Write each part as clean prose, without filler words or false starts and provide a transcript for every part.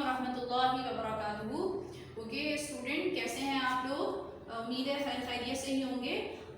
वरहमतुल्लाहि वबरकातुहू। Okay student, कैसे हैं आप लोग? उम्मीद है खैर खैरियत से ही होंगे।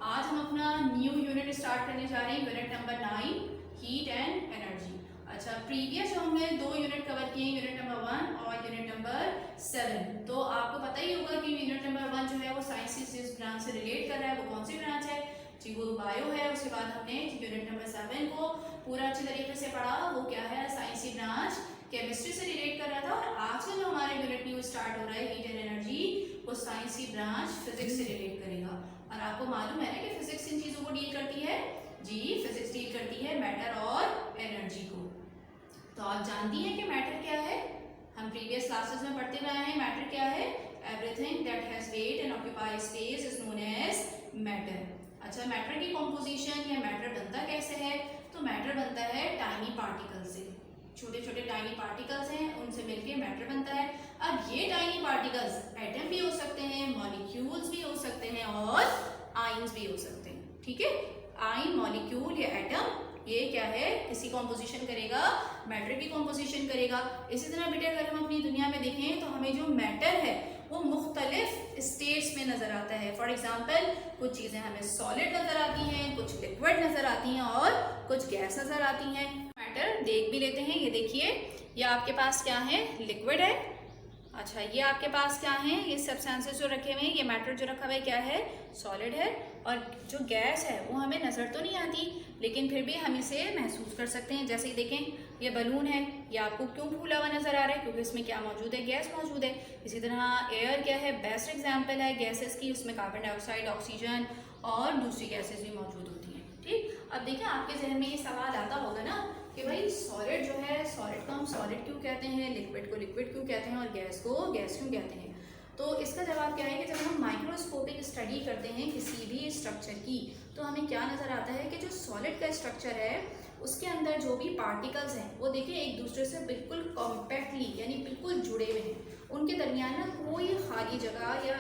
आज हम अपना न्यू यूनिट स्टार्ट करने जा रहे हैं, unit number 9, heat and energy. अच्छा, प्रीवियस जो हमने 2 यूनिट कवर किए हैं, यूनिट नंबर 1 और यूनिट नंबर 7, तो आपको पता ही होगा कि यूनिट नंबर 1 जो है वो साइंस की जिस ब्रांच से रिलेट कर रहा है वो कौन सी ब्रांच है जी, वो बायो है। उसके बाद हमने यूनिट नंबर 7 को पूरा अच्छी तरीके से पढ़ा, वो क्या है, साइंस की ब्रांच केमिस्ट्री से रिलेट कर रहा था। और आज का जो हमारा यूनिट न्यू स्टार्ट हो रहा है, हीट एंड एनर्जी, वो साइंस की ब्रांच फिजिक्स से रिलेट करेगा। और आपको मालूम है ना कि फिजिक्स इन चीजों को डील करती है जी, फिजिक्स डील करती है मैटर और एनर्जी को। तो आप जानती हैं कि मैटर क्या है? हम प्रीवियस क्लासेस में पढ़ते रहे हैं, मैटर क्या है? Everything that has weight and occupy space is known as matter. अच्छा, मैटर की कॉम्पोजिशन या मैटर बनता कैसे है? तो मैटर बनता है टाइनी पार्टिकल से। छोटे छोटे टाइनी पार्टिकल्स हैं, उनसे मिलके मैटर बनता है। अब ये टाइनी पार्टिकल्स एटम भी हो सकते हैं, मॉलिक्यूल्स भी हो सकते हैं और आयंस भी हो सकते हैं। ठीक है, आयन, मॉलिक्यूल या एटम, ये क्या है, किसी कॉम्पोजिशन करेगा, मैटर की कॉम्पोजिशन करेगा। इसी तरह बेटा अगर हम अपनी दुनिया में देखें तो हमें जो मैटर है वो मुख्तलिफ स्टेट्स में नजर आता है। फॉर एग्जाम्पल, कुछ चीजें हमें सॉलिड नजर आती हैं, कुछ लिक्विड नजर आती हैं और कुछ गैस नजर आती हैं। मैटर देख भी लेते हैं, ये देखिए, ये आपके पास क्या है, लिक्विड है। अच्छा, ये आपके पास क्या है, ये सब्सटेंसेस जो रखे हुए हैं, ये मैटर जो रखा हुआ है क्या है, सॉलिड है। और जो गैस है वो हमें नजर तो नहीं आती, लेकिन फिर भी हम इसे महसूस कर सकते हैं। जैसे देखें, ये बलून है, ये आपको क्यों फूला हुआ नजर आ रहा है? क्योंकि इसमें क्या मौजूद है, गैस मौजूद है। इसी तरह एयर क्या है, बेस्ट एग्जाम्पल है गैसेस की, उसमें कार्बन डाइऑक्साइड, ऑक्सीजन और दूसरी गैसेस भी मौजूद होती हैं। ठीक, अब देखिए आपके जहन में ये सवाल आता होगा ना कि भाई सॉलिड जो है, सॉलिड को हम सॉलिड क्यों कहते हैं, लिक्विड को लिक्विड क्यों कहते हैं और गैस को गैस क्यों कहते हैं? तो इसका जवाब क्या है कि जब हम माइक्रोस्कोपिक स्टडी करते हैं किसी भी स्ट्रक्चर की, तो हमें क्या नजर आता है कि जो सॉलिड का स्ट्रक्चर है उसके अंदर जो भी पार्टिकल्स हैं वो देखिए एक दूसरे से बिल्कुल कॉम्पैक्टली यानी बिल्कुल जुड़े हुए हैं। उनके दरमियान ना कोई खाली जगह या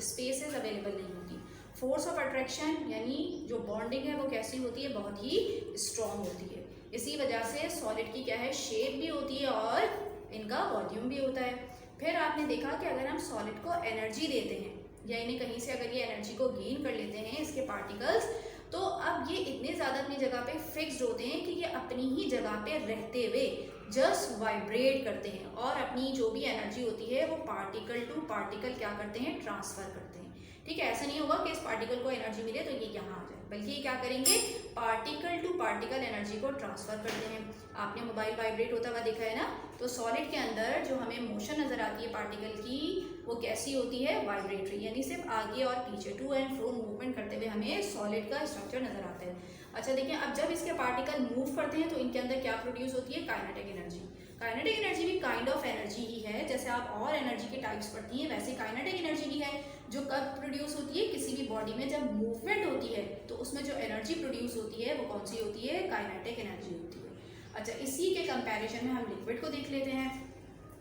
स्पेसेस अवेलेबल नहीं होती। फोर्स ऑफ अट्रैक्शन यानी जो बॉन्डिंग है वो कैसी होती है, बहुत ही स्ट्रॉन्ग होती है। इसी वजह से सॉलिड की क्या है, शेप भी होती है और इनका वॉल्यूम भी होता है। फिर आपने देखा कि अगर हम सॉलिड को एनर्जी देते हैं या इन्हें कहीं से अगर ये एनर्जी को गेन कर लेते हैं इसके पार्टिकल्स, तो अब ये इतने ज़्यादा अपनी जगह पे फिक्स्ड होते हैं कि ये अपनी ही जगह पे रहते हुए जस्ट वाइब्रेट करते हैं और अपनी जो भी एनर्जी होती है वो पार्टिकल टू पार्टिकल क्या करते हैं, ट्रांसफर करते हैं। ठीक है, ऐसा नहीं होगा कि इस पार्टिकल को एनर्जी मिले तो ये यहाँ आ जाए, बल्कि ये क्या करेंगे, पार्टिकल टू पार्टिकल एनर्जी को ट्रांसफर करते हैं। आपने मोबाइल वाइब्रेट होता हुआ देखा है ना, तो सॉलिड के अंदर जो हमें मोशन नजर आती है पार्टिकल की, वो कैसी होती है, वाइब्रेटरी, यानी सिर्फ आगे और पीछे टू एंड फ्रो मूवमेंट करते हुए हमें सॉलिड का स्ट्रक्चर नजर आता है। अच्छा देखिए, अब जब इसके पार्टिकल मूव करते हैं तो इनके अंदर क्या प्रोड्यूस होती है, काइनेटिक एनर्जी। काइनेटिक एनर्जी भी काइंड ऑफ एनर्जी ही है। जैसे आप और एनर्जी के टाइप्स पढ़ती हैं वैसे काइनेटिक एनर्जी भी है, जो कब प्रोड्यूस होती है, किसी भी बॉडी में जब मूवमेंट होती है तो उसमें जो एनर्जी प्रोड्यूस होती है वो कौन सी होती है, काइनेटिक एनर्जी होती है। अच्छा, इसी के कंपैरिजन में हम लिक्विड को देख लेते हैं।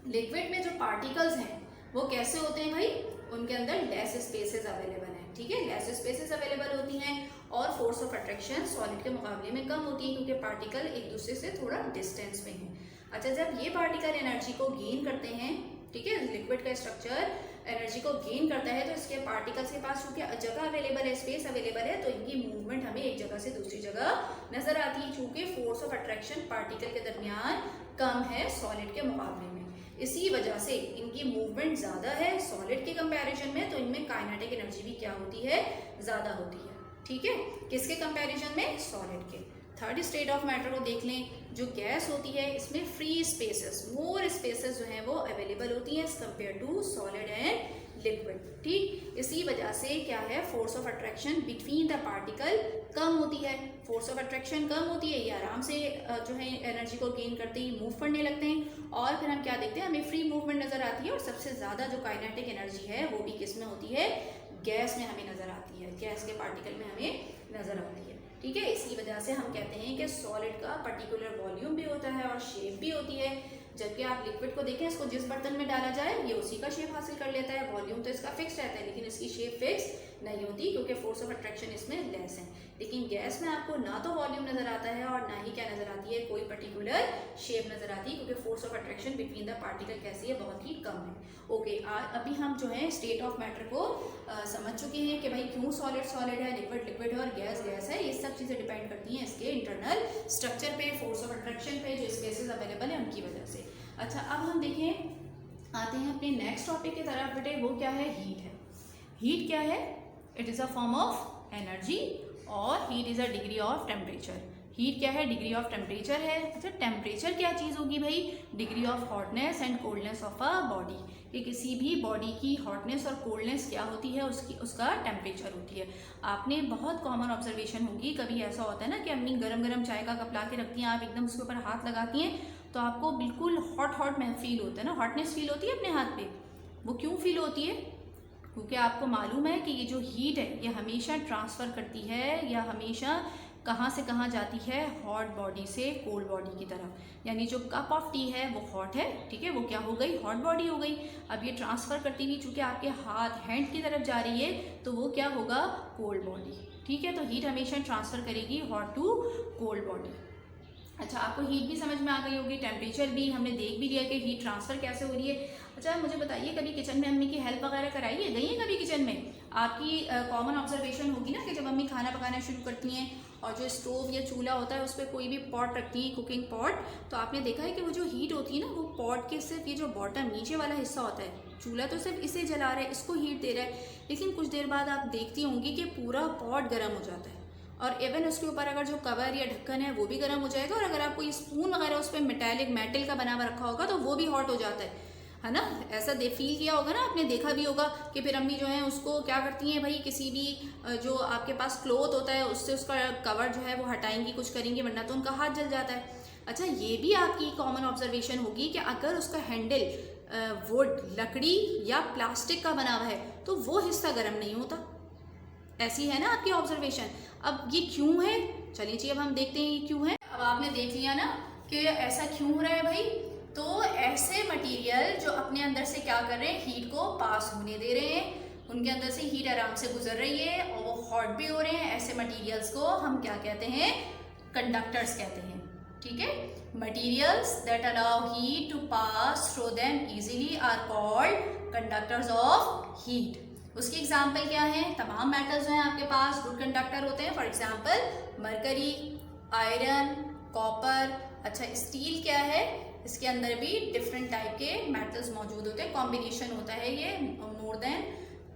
लिक्विड में जो पार्टिकल्स हैं वो कैसे होते हैं भाई, उनके अंदर लेस स्पेसेस अवेलेबल हैं। ठीक है, लेस स्पेसेस अवेलेबल होती हैं और फोर्स ऑफ अट्रैक्शन सॉलिड के मुकाबले में कम होती है क्योंकि पार्टिकल एक दूसरे से थोड़ा डिस्टेंस में है। अच्छा, जब ये पार्टिकल एनर्जी को गेन करते हैं, ठीक है, लिक्विड का स्ट्रक्चर एनर्जी को गेन करता है, तो इसके पार्टिकल्स के पास चूंकि जगह अवेलेबल है, स्पेस अवेलेबल है, तो इनकी मूवमेंट हमें एक जगह से दूसरी जगह नजर आती है चूंकि फोर्स ऑफ अट्रैक्शन पार्टिकल के दरमियान कम है सॉलिड के मुकाबले में। इसी वजह से इनकी मूवमेंट ज्यादा है सॉलिड के कंपैरिजन में, तो इनमें काइनेटिक एनर्जी भी क्या होती है, ज्यादा होती है। ठीक है, किसके कंपैरिजन में, सॉलिड के। थर्ड स्टेट ऑफ मैटर को देख लें, जो गैस होती है इसमें फ्री स्पेसेस, मोर स्पेसेस जो हैं वो अवेलेबल होती हैं as compare to solid and liquid. ठीक, इसी वजह से क्या है, force of attraction between the particle कम होती है। फोर्स ऑफ अट्रैक्शन कम होती है, ये आराम से जो है एनर्जी को गेन करते ही मूव करने लगते हैं। और फिर हम क्या देखते हैं, हमें फ्री मूवमेंट नजर आती है। और सबसे ज्यादा जो काइनेटिक एनर्जी है वो भी किस में होती है, गैस में हमें नजर आती है, गैस के पार्टिकल में हमें नजर आती है। ठीक है, इसी वजह से हम कहते हैं कि सॉलिड का पर्टिकुलर वॉल्यूम भी होता है और शेप भी होती है। जबकि आप लिक्विड को देखें, इसको जिस बर्तन में डाला जाए ये उसी का शेप हासिल कर लेता है, वॉल्यूम तो इसका फिक्स रहता है लेकिन इसकी शेप फिक्स नहीं होती, क्योंकि फोर्स ऑफ अट्रैक्शन इसमें लेस है। लेकिन गैस में आपको ना तो वॉल्यूम नजर आता है और ना ही क्या नजर आती है, कोई पर्टिकुलर शेप नजर आती है, क्योंकि force of attraction between the particle कैसी है, बहुत ही कम है। ओके, अभी हम जो है स्टेट ऑफ मैटर को समझ चुके हैं कि भाई क्यों सॉलिड सॉलिड है, लिक्विड लिक्विड है और गैस गैस है। ये सब चीज़ें डिपेंड करती हैं इसके इंटरनल स्ट्रक्चर पे, फोर्स ऑफ अट्रैक्शन पे, जो स्पेसेस अवेलेबल है उनकी वजह से। अच्छा, अब हम देखें, आते हैं अपने नेक्स्ट टॉपिक की तरफ बेटे। वो क्या है? हीट है। हीट क्या है? It is a form of energy और heat is a degree of temperature. Heat क्या है? डिग्री ऑफ टेम्परेचर है। अच्छा, टेम्परेचर क्या चीज़ होगी भाई? Degree of hotness and coldness of a body. कि किसी भी बॉडी की हॉटनेस और कोल्डनेस क्या होती है, उसका टेम्परेचर होती है। आपने बहुत कॉमन ऑब्जर्वेशन होगी, कभी ऐसा होता है ना कि अम्मी गरम गरम चाय का कप ला के रखती हैं, आप एकदम उसके ऊपर हाथ लगाती हैं तो आपको बिल्कुल हॉट हॉट फील होता है ना, हॉटनेस फील होती है अपने हाथ पे। वो क्यों फील होती है? क्योंकि आपको मालूम है कि ये जो हीट है ये हमेशा ट्रांसफ़र करती है, या हमेशा कहाँ से कहाँ जाती है, हॉट बॉडी से कोल्ड बॉडी की तरफ। यानी जो कप ऑफ टी है वो हॉट है, ठीक है, वो क्या हो गई? हॉट बॉडी हो गई। अब ये ट्रांसफ़र करती हुई चूँकि आपके हैंड की तरफ जा रही है तो वो क्या होगा? कोल्ड बॉडी, ठीक है। तो हीट हमेशा ट्रांसफ़र करेगी हॉट टू कोल्ड बॉडी। अच्छा, आपको हीट भी समझ में आ गई होगी, टेम्परेचर भी हमने देख भी लिया कि हीट ट्रांसफ़र कैसे हो रही है। अच्छा, मुझे बताइए, कभी किचन में अम्मी की हेल्प वगैरह कराई है? गई है कभी किचन में? आपकी कॉमन ऑब्जर्वेशन होगी ना कि जब अम्मी खाना पकाना शुरू करती हैं और जो स्टोव या चूल्हा होता है उस पर कोई भी पॉट रखती हैं, कुकिंग पॉट, तो आपने देखा है कि वो जो हीट होती है ना, वो पॉट के सिर्फ ये जो बॉटम नीचे वाला हिस्सा होता है, चूल्हा तो सिर्फ इसे जला रहा है, इसको हीट दे रहा है, लेकिन कुछ देर बाद आप देखती होंगी कि पूरा पॉट गर्म हो जाता है और इवन उसके ऊपर अगर जो कवर या ढक्कन है वो भी गर्म हो जाएगा, और अगर आप कोई स्पून वगैरह उस पर मेटल का बना हुआ रखा होगा तो वो भी हॉट हो जाता है ना। ऐसा फील किया होगा ना आपने, देखा भी होगा कि फिर अम्मी जो है उसको क्या करती हैं भाई, किसी भी जो आपके पास क्लॉथ होता है उससे उसका कवर जो है वो हटाएंगी, कुछ करेंगी, वरना तो उनका हाथ जल जाता है। अच्छा, ये भी आपकी कॉमन ऑब्जर्वेशन होगी कि अगर उसका हैंडल वुड, लकड़ी या प्लास्टिक का बना हुआ है तो वो हिस्सा गर्म नहीं होता। ऐसी है ना आपकी ऑब्जर्वेशन। अब ये क्यों है? चलिए जी, अब हम देखते हैं ये क्यों है। अब आपने देख लिया ना कि ऐसा क्यों हो रहा है भाई। तो ऐसे मटेरियल जो अपने अंदर से क्या कर रहे हैं, हीट को पास होने दे रहे हैं, उनके अंदर से हीट आराम से गुजर रही है और वो हॉट भी हो रहे हैं, ऐसे मटेरियल्स को हम क्या कहते हैं? कंडक्टर्स कहते हैं, ठीक है। Materials that allow heat to pass through them easily are called conductors of heat. उसकी एग्जाम्पल क्या है? तमाम मेटल्स जो हैं आपके पास गुड कंडक्टर होते हैं। For example mercury, iron, copper. अच्छा, स्टील क्या है? इसके अंदर भी डिफरेंट टाइप के मेटल्स मौजूद होते हैं, कॉम्बिनेशन होता है ये मोर देन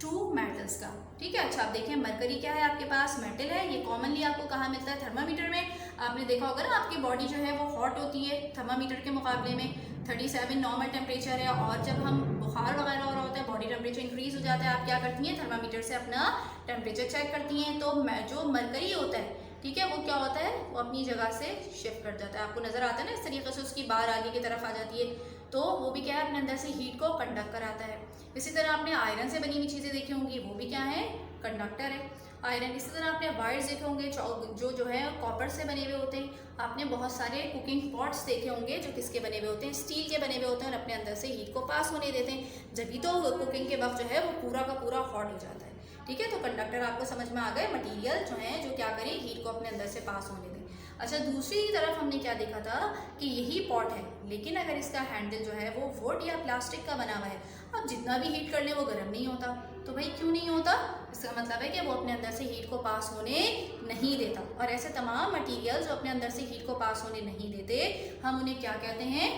2 मेटल्स का, ठीक है। अच्छा, आप देखें मरकरी क्या है आपके पास? मेटल है। ये कॉमनली आपको कहाँ मिलता है? थर्मामीटर में। आपने देखा होगा ना आपकी बॉडी जो है वो हॉट होती है थर्मामीटर के मुकाबले में। 37 नॉर्मल टेम्परेचर है और जब हम बुखार वगैरह हो रहा होता है, बॉडी टेम्परेचर इंक्रीज हो जाता है, आप क्या करती हैं? थर्मामीटर से अपना टेम्परेचर चेक करती हैं। तो जो मरकरी होता है, ठीक है, वो क्या होता है? वो अपनी जगह से शिफ्ट कर जाता है। आपको नजर आता है ना, इस तरीके से उसकी बार आगे की तरफ आ जाती है, तो वो भी क्या है? अपने अंदर से हीट को कंडक्ट कराता है। इसी तरह आपने आयरन से बनी हुई चीज़ें देखी होंगी, वो भी क्या है? कंडक्टर है आयरन। इसी तरह आपने वायर्स देखे होंगे जो है कॉपर से बने हुए होते हैं। आपने बहुत सारे कुकिंग पॉट्स देखे होंगे जो किसके बने हुए होते हैं? स्टील के बने हुए होते हैं और अपने अंदर से हीट को पास होने देते हैं, जब तो कुकिंग के वक्त जो है वो पूरा का पूरा हॉट हो जाता है, ठीक है। तो कंडक्टर आपको समझ में आ गए, मटेरियल जो है जो क्या करें? हीट को अपने अंदर से पास होने दें। अच्छा, दूसरी तरफ हमने क्या देखा था कि यही पॉट है, लेकिन अगर इसका हैंडल जो है वो वुड या प्लास्टिक का बना हुआ है, अब जितना भी हीट कर ले वो गर्म नहीं होता। तो भाई क्यों नहीं होता? इसका मतलब है कि वो अपने अंदर से हीट को पास होने नहीं देता। और ऐसे तमाम मटेरियल जो अपने अंदर से हीट को पास होने नहीं देते, हम उन्हें क्या कहते हैं?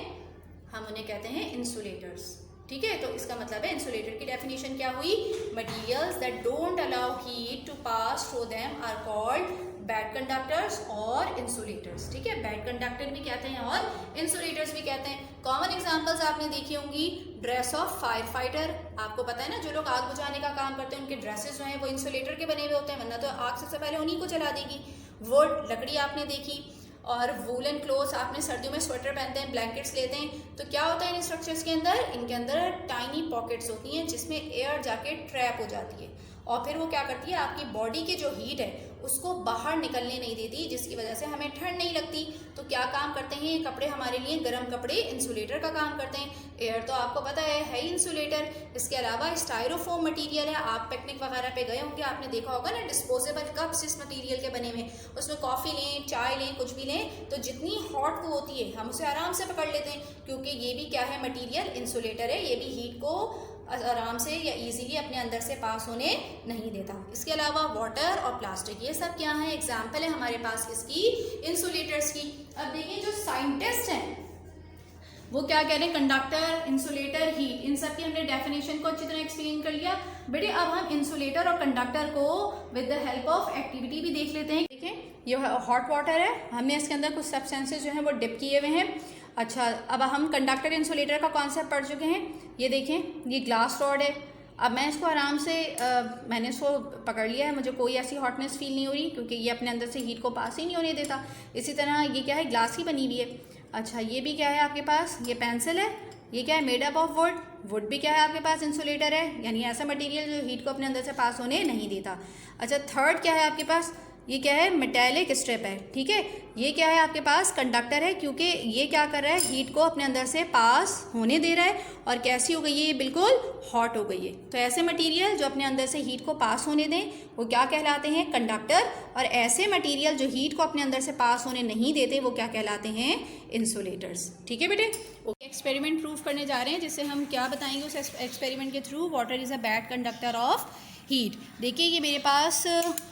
हम उन्हें कहते हैं इंसुलेटर्स, ठीक है। तो इसका मतलब है इंसुलेटर की डेफिनेशन क्या हुई? Materials that don't allow heat to pass through them are called bad conductors और इंसुलेटर्स, ठीक है। बैड कंडक्टर भी कहते हैं और इंसुलेटर्स भी कहते हैं। कॉमन एग्जांपल्स आपने देखी होंगी, ड्रेस ऑफ फायर फाइटर। आपको पता है ना, जो लोग आग बुझाने का काम करते हैं उनके ड्रेसेस जो हैं वो इंसुलेटर के बने हुए होते हैं, वरना तो आग सबसे पहले उन्हीं को जला देगी। वुड, लकड़ी आपने देखी, और वूलन क्लोथ्स, आपने सर्दियों में स्वेटर पहनते हैं, ब्लैंकेट्स लेते हैं, तो क्या होता है इन स्ट्रक्चर्स के अंदर? इनके अंदर टाइनी पॉकेट्स होती हैं जिसमें एयर जाके ट्रैप हो जाती है और फिर वो क्या करती है? आपकी बॉडी की जो हीट है उसको बाहर निकलने नहीं देती, जिसकी वजह से हमें ठंड नहीं लगती। तो क्या काम करते हैं ये कपड़े हमारे लिए? गर्म कपड़े इंसुलेटर का काम करते हैं। एयर तो आपको पता है ही इंसुलेटर। इसके अलावा स्टायरोफोम मटेरियल है। आप पिकनिक वगैरह पे गए होंगे, आपने देखा होगा ना डिस्पोजेबल कप्स इस मटेरियल के बने हुए, उसमें कॉफ़ी लें, चाय लें, कुछ भी लें तो जितनी हॉट वो होती है हम उसे आराम से पकड़ लेते हैं, क्योंकि ये भी क्या है? मटीरियल इंसुलेटर है। ये भी हीट को आराम से या इजीली अपने अंदर से पास होने नहीं देता। इसके अलावा वाटर और प्लास्टिक, ये सब क्या है? एग्जाम्पल है हमारे पास किसकी? इंसुलेटर्स की। अब देखिए जो साइंटिस्ट हैं वो क्या कह रहे हैं? कंडक्टर, इंसुलेटर, हीट, इन सब की हमने डेफिनेशन को अच्छी तरह एक्सप्लेन कर लिया। बेटे अब हम इंसुलेटर और कंडक्टर को with the help of activity भी देख लेते हैं। देखें ये हॉट वाटर है, हमने इसके अंदर कुछ सब्सटेंसेस जो हैं वो डिप किए हुए हैं। अच्छा, अब हम कंडक्टर इंसुलेटर का कॉन्सेप्ट पढ़ चुके हैं। ये देखें ये ग्लास रॉड है। अब मैं इसको आराम से मैंने इसको पकड़ लिया है, मुझे कोई ऐसी हॉटनेस फील नहीं हो रही, क्योंकि ये अपने अंदर से हीट को पास ही नहीं होने देता। इसी तरह ये क्या है? ग्लास की बनी हुई है। अच्छा, ये भी क्या है आपके पास? ये पेंसिल है। ये क्या है? Made up of would. Would भी क्या है आपके पास? इंसुलेटर है, यानी ऐसा मटेरियल जो हीट को अपने अंदर से पास होने नहीं देता। अच्छा, थर्ड क्या है आपके पास? ये क्या है? मेटेलिक स्ट्रिप है। ठीक है, ये क्या है आपके पास? कंडक्टर है, क्योंकि ये क्या कर रहा है? हीट को अपने अंदर से पास होने दे रहा है। और कैसी हो गई है? ये बिल्कुल हॉट हो गई है। तो ऐसे मटेरियल जो अपने अंदर से हीट को पास होने दें वो क्या कहलाते हैं? कंडक्टर। और ऐसे मटेरियल जो हीट को अपने अंदर से पास होने नहीं देते वो क्या कहलाते हैं? इंसुलेटर्स। ठीक है बेटे, ओके। एक्सपेरिमेंट प्रूव करने जा रहे हैं, जिससे हम क्या बताएंगे उस एक्सपेरिमेंट के through? Water is a bad conductor of heat. देखिए ये मेरे पास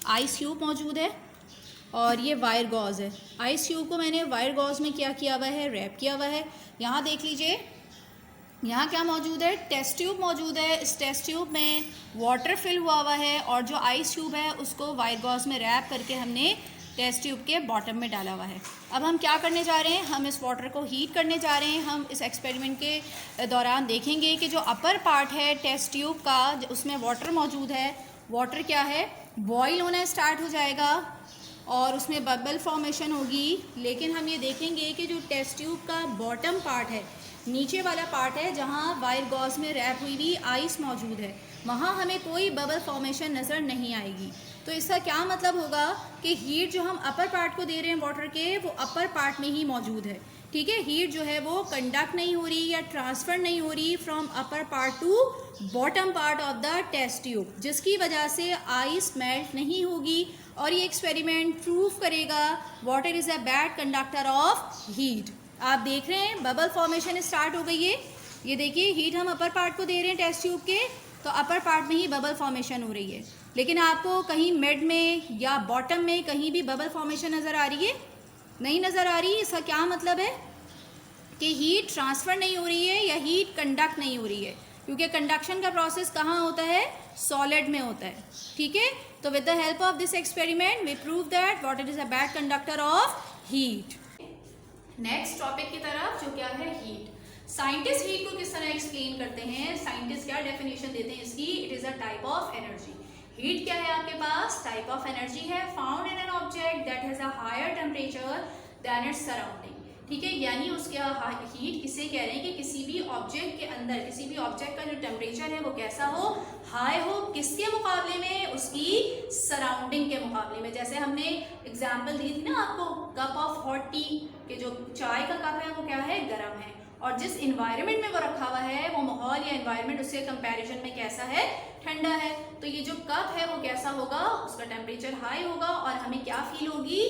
आइस क्यूब मौजूद है और ये वायर गॉज है। आइस क्यूब को मैंने वायर गॉज में क्या किया हुआ है? रैप किया हुआ है। यहाँ देख लीजिए, यहाँ क्या मौजूद है? टेस्ट ट्यूब मौजूद है। इस टेस्ट ट्यूब में वाटर फिल हुआ हुआ है और जो आइस क्यूब है उसको वायर गॉज में रैप करके हमने टेस्ट ट्यूब के बॉटम में डाला हुआ है। अब हम क्या करने जा रहे हैं? हम इस वाटर को हीट करने जा रहे हैं। हम इस एक्सपेरिमेंट के दौरान देखेंगे कि जो अपर पार्ट है टेस्ट ट्यूब का, उसमें वाटर मौजूद है। वाटर क्या है? बॉयल होना स्टार्ट हो जाएगा और उसमें बबल फॉर्मेशन होगी। लेकिन हम ये देखेंगे कि जो टेस्ट ट्यूब का बॉटम पार्ट है, नीचे वाला पार्ट है जहाँ वायर गॉज में रैप हुई हुई आइस मौजूद है, वहाँ हमें कोई बबल फॉर्मेशन नज़र नहीं आएगी। तो इसका क्या मतलब होगा कि हीट जो हम अपर पार्ट को दे रहे हैं वाटर के, वो अपर पार्ट में ही मौजूद है। ठीक है, हीट जो है वो कंडक्ट नहीं हो रही या ट्रांसफ़र नहीं हो रही from upper part to bottom part of the test tube, जिसकी वजह से आइस मेल्ट नहीं होगी। और ये एक्सपेरिमेंट प्रूव करेगा water is a bad conductor of heat. आप देख रहे हैं बबल फॉर्मेशन स्टार्ट हो गई है। ये देखिए हीट हम अपर पार्ट को दे रहे हैं टेस्ट ट्यूब के, तो अपर पार्ट में ही बबल फॉर्मेशन हो रही है। लेकिन आपको कहीं मिड में या बॉटम में कहीं भी बबल फॉर्मेशन नज़र आ रही है? नहीं नज़र आ रही। इसका क्या मतलब है? कि हीट ट्रांसफ़र नहीं हो रही है या हीट कंडक्ट नहीं हो रही है, क्योंकि कंडक्शन का प्रोसेस कहाँ होता है? सॉलिड में होता है। ठीक है, तो with the help of this experiment we prove that water is a bad conductor of heat. Next topic की तरफ, जो क्या है? हीट। साइंटिस्ट हीट को किस तरह एक्सप्लेन करते हैं? साइंटिस्ट क्या डेफिनेशन देते हैं इसकी? It is a type of energy. Heat क्या है आपके पास? टाइप ऑफ एनर्जी है found in an object that has a higher temperature than its surrounding. ठीक है, यानी उसका हीट किसे कह रहे हैं कि किसी भी ऑब्जेक्ट के अंदर, किसी भी ऑब्जेक्ट का जो टेम्परेचर है वो कैसा हो? हाई हो। किसके मुकाबले में? उसकी सराउंडिंग के मुकाबले में। जैसे हमने एग्जांपल दी थी ना आपको, कप ऑफ हॉट टी, कि जो चाय का कप है वो क्या है? गर्म है, और जिस इन्वायरमेंट में वो रखा हुआ है वो माहौल या इन्वायरमेंट उसके कंपैरिजन में कैसा है? ठंडा है। तो ये जो कप है वो कैसा होगा? उसका टेम्परेचर हाई होगा और हमें क्या फील होगी?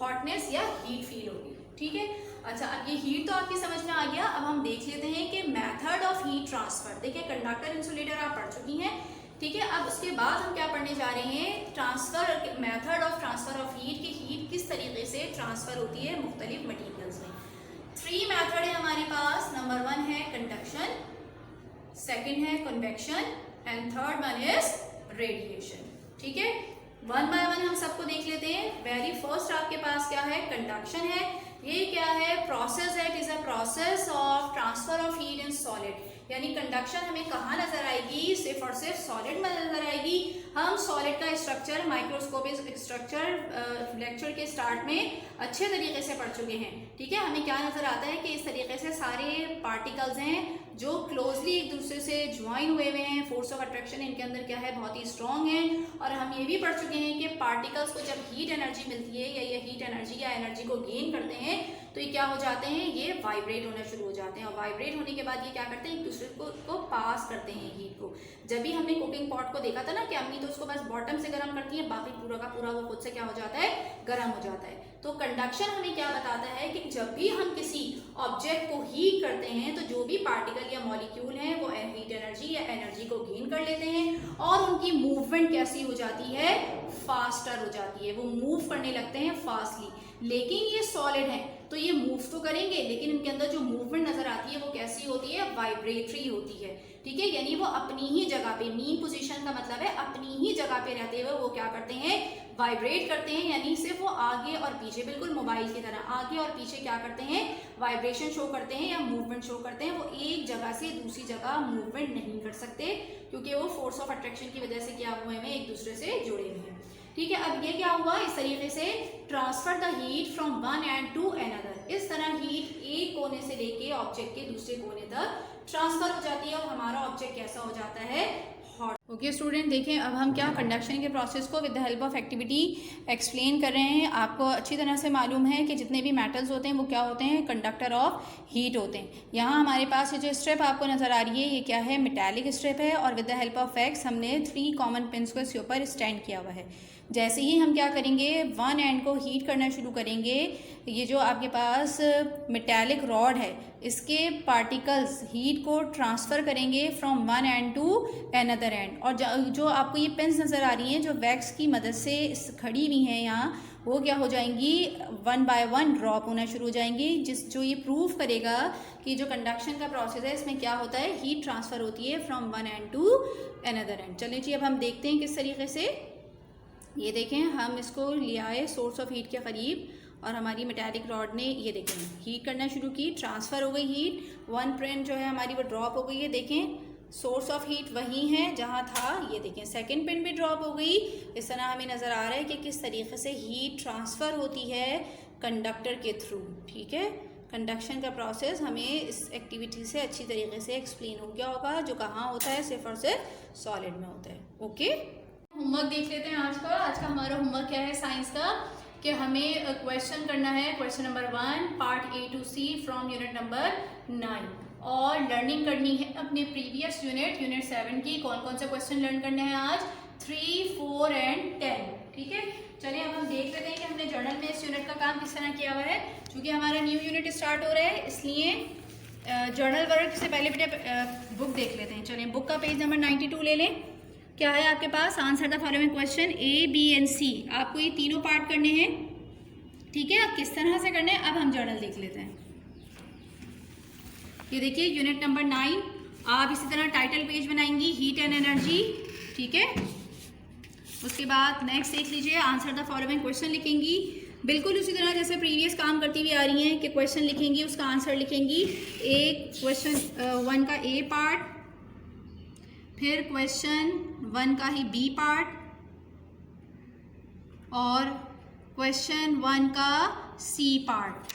हॉटनेस या हीट फील होगी। ठीक है, अच्छा अब ये हीट तो आपकी समझ में आ गया। अब हम देख लेते हैं कि मेथड ऑफ हीट ट्रांसफर। देखिए कंडक्टर इंसुलेटर आप पढ़ चुकी हैं। ठीक है, अब उसके बाद हम क्या पढ़ने जा रहे हैं? Transfer, method of transfer of heat, कि हीट किस तरीके से ट्रांसफर होती है मुख्तलिफ मटीरियल्स में। 3 मेथड है हमारे पास। नंबर 1 है कंडक्शन, सेकेंड है convection and third one is radiation. ठीक है, वन बाय वन हम सबको देख लेते हैं। वेरी फर्स्ट आपके पास क्या है? कंडक्शन है। ये क्या है, प्रोसेस है, it is a process of transfer of heat in solid. यानी कंडक्शन हमें कहाँ नजर आएगी, सिर्फ और सिर्फ सॉलिड में नजर आएगी। हम सॉलिड का स्ट्रक्चर, माइक्रोस्कोपिक स्ट्रक्चर लेक्चर के स्टार्ट में अच्छे तरीके से पढ़ चुके हैं, ठीक है। हमें क्या नजर आता है कि इस तरीके से सारे पार्टिकल्स हैं जो क्लोजली एक दूसरे से ज्वाइन हुए हुए हैं, फोर्स ऑफ अट्रैक्शन इनके अंदर क्या है, बहुत ही स्ट्रॉन्ग है। और हम ये भी पढ़ चुके हैं कि पार्टिकल्स को जब हीट एनर्जी मिलती है या ये हीट एनर्जी या एनर्जी को गेन करते हैं तो ये क्या हो जाते हैं, ये वाइब्रेट होना शुरू हो जाते हैं। और वाइब्रेट होने के बाद ये क्या करते हैं, एक दूसरे को पास करते हैं हीट को। जब भी हमने कुकिंग पॉट को देखा था ना कि अम्मी तो उसको बस बॉटम से गर्म करती है, बाकी पूरा का पूरा वो खुद से क्या हो जाता है, गर्म हो जाता है। तो कंडक्शन हमें क्या बताता है कि जब भी हम किसी ऑब्जेक्ट को हीट करते हैं तो जो भी पार्टिकल या मॉलिक्यूल हैं वो हीट एनर्जी या एनर्जी को गेन कर लेते हैं और उनकी मूवमेंट कैसी हो जाती है, फास्टर हो जाती है, वो मूव करने लगते हैं फास्टली। लेकिन ये सॉलिड है तो ये मूव तो करेंगे लेकिन इनके अंदर जो मूवमेंट नजर आती है वो कैसी होती है, वाइब्रेटरी होती है, ठीक है। यानी वो अपनी ही जगह पे, मीन पोजीशन का मतलब है अपनी ही जगह पे रहते हुए वो क्या करते हैं, वाइब्रेट करते हैं। यानी सिर्फ वो आगे और पीछे, बिल्कुल मोबाइल की तरह आगे और पीछे क्या करते हैं, वाइब्रेशन शो करते हैं या मूवमेंट शो करते हैं। वो एक जगह से दूसरी जगह मूवमेंट नहीं कर सकते क्योंकि वो फोर्स ऑफ अट्रैक्शन की वजह से क्या हुए हैं, एक दूसरे से जुड़े हुए हैं, ठीक है। अब ये क्या हुआ, इस तरीके से transfer the heat from one end to another. इस तरह हीट एक कोने से लेके ऑब्जेक्ट के दूसरे कोने तक ट्रांसफर हो जाती है और हमारा ऑब्जेक्ट कैसा हो जाता है, हॉट। ओके स्टूडेंट, देखें अब हम क्या कंडक्शन के प्रोसेस को with the help of activity explain कर रहे हैं। आपको अच्छी तरह से मालूम है कि जितने भी मेटल्स होते हैं वो क्या होते हैं, कंडक्टर ऑफ हीट होते हैं। यहाँ हमारे पास ये जो स्ट्रिप आपको नज़र आ रही है ये क्या है, मेटालिक स्ट्रिप है और with the help of x हमने 3 कॉमन पिन्स को इसके ऊपर स्टैंड किया हुआ है। जैसे ही हम क्या करेंगे, वन एंड को हीट करना शुरू करेंगे, ये जो आपके पास मेटालिक रॉड है इसके पार्टिकल्स हीट को ट्रांसफ़र करेंगे from one end to another end. और जो आपको ये पिन्स नज़र आ रही हैं जो वैक्स की मदद से खड़ी हुई हैं यहाँ, वो क्या हो जाएंगी, वन बाय वन ड्रॉप होना शुरू हो जाएंगी, जो ये प्रूव करेगा कि जो कंडक्शन का प्रोसेस है इसमें क्या होता है, हीट ट्रांसफ़र होती है from one end to another end. चलिए जी अब हम देखते हैं किस तरीके से। ये देखें, हम इसको ले आए सोर्स ऑफ हीट के करीब और हमारी मेटालिक रॉड ने ये देखें हीट करना शुरू की, ट्रांसफ़र हो गई हीट, वन पिन जो है हमारी वो ड्रॉप हो गई है। देखें सोर्स ऑफ हीट वही है जहाँ था, ये देखें सेकंड पिन भी ड्रॉप हो गई। इस तरह हमें नज़र आ रहा है कि किस तरीके से हीट ट्रांसफ़र होती है कंडक्टर के थ्रू, ठीक है। कंडक्शन का प्रोसेस हमें इस एक्टिविटी से अच्छी तरीके से एक्सप्लेन हो गया होगा, जो कहाँ होता है, सिर्फ और सिर्फ सॉलिड में होता है। ओके, होमवर्क देख लेते हैं आज का। आज का हमारा होमवर्क क्या है साइंस का, कि हमें क्वेश्चन करना है, question number 1 part A to C from unit number 9 और लर्निंग करनी है अपने प्रीवियस यूनिट 7 की। कौन कौन से क्वेश्चन लर्न करने हैं आज, 3, 4 एंड 10, ठीक है। चलिए अब हम देख लेते हैं कि हमने जर्नल में इस यूनिट का काम किस तरह किया हुआ है। क्योंकि हमारा न्यू यूनिट स्टार्ट हो रहा है इसलिए जर्नल वर्क से पहले बेटा बुक देख लेते हैं। चलिए बुक का पेज नंबर 92 ले लें। क्या है आपके पास, answer the following question A, B and C। आपको ये तीनों पार्ट करने हैं, ठीक है। अब किस तरह से करने हैं, अब हम जर्नल देख लेते हैं। ये देखिए यूनिट नंबर 9, आप इसी तरह टाइटल पेज बनाएंगी, हीट एंड एनर्जी, ठीक है। उसके बाद नेक्स्ट देख लीजिए, आंसर द फॉलोइंग क्वेश्चन लिखेंगी, बिल्कुल उसी तरह जैसे प्रीवियस काम करती हुई आ रही हैं कि क्वेश्चन लिखेंगी, उसका आंसर लिखेंगी। एक क्वेश्चन 1 का A पार्ट, फिर क्वेश्चन 1 का ही B पार्ट और क्वेश्चन 1 का C पार्ट,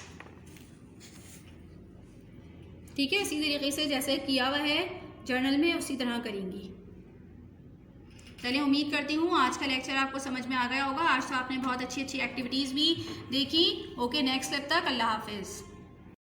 ठीक है। इसी तरीके से जैसे किया हुआ है जर्नल में उसी तरह करेंगी। चलिए उम्मीद करती हूँ आज का लेक्चर आपको समझ में आ गया होगा। आज तो आपने बहुत अच्छी अच्छी एक्टिविटीज़ भी देखी। ओके, नेक्स्ट तक अल्लाह हाफिज़।